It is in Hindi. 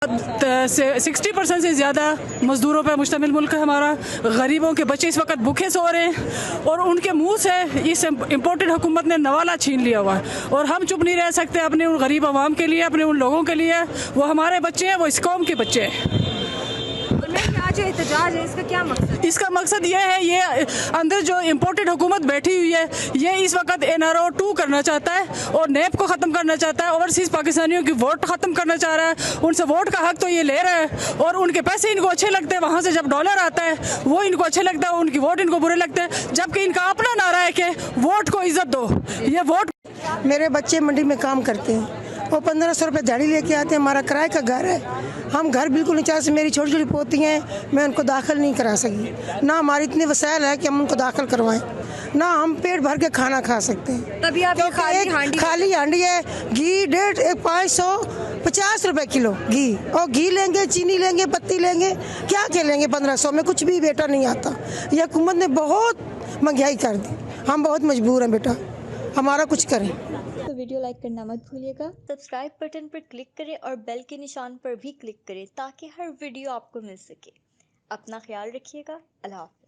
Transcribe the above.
60% से ज़्यादा मज़दूरों पर मुश्तमिल मुल्क है हमारा। गरीबों के बच्चे इस वक्त भूखे सो रहे हैं और उनके मुंह से इस इम्पोर्टेड हुकूमत ने नवाला छीन लिया हुआ है और हम चुप नहीं रह सकते अपने उन गरीब आवाम के लिए, अपने उन लोगों के लिए। वो हमारे बच्चे हैं, वो इस कौम के बच्चे हैं। जो एहतजाज है इसका क्या मकसद? इसका मकसद ये है, ये अंदर जो इम्पोर्टेड हुकूमत बैठी हुई है ये इस वक्त NRO 2 करना चाहता है और नेप को ख़त्म करना चाहता है। ओवरसीज़ पाकिस्तानियों की वोट ख़त्म करना चाह रहा है। उनसे वोट का हक तो ये ले रहा है और उनके पैसे इनको अच्छे लगते हैं। वहाँ से जब डॉलर आता है वो इनको अच्छे लगता है, उनकी वोट इनको बुरे लगते हैं, जबकि इनका अपना नारा है कि वोट को इज्जत दो। ये वोट। मेरे बच्चे मंडी में काम करते हैं, वो 1500 रुपये दिहाड़ी लेके आते हैं। हमारा किराए का घर है, हम घर बिल्कुल नीचा से, मेरी छोटी छोटी पोती हैं, मैं उनको दाखिल नहीं करा सकी। ना हमारी इतनी वसाइल है कि हम उनको दाखिल करवाएं, ना हम पेट भर के खाना खा सकते हैं। तभी आप खाली हांडी है, घी 550 रुपये किलो घी, और घी लेंगे, चीनी लेंगे, पत्ती लेंगे, क्या क्या लेंगे? 1500 में कुछ भी बेटा नहीं आता। ये हुकूमत ने बहुत महंगाई कर दी, हम बहुत मजबूर हैं बेटा, हमारा कुछ करें। तो वीडियो लाइक करना मत भूलिएगा, सब्सक्राइब बटन पर क्लिक करें और बेल के निशान पर भी क्लिक करें ताकि हर वीडियो आपको मिल सके। अपना ख्याल रखिएगा। अल्लाह हाफ़िज़।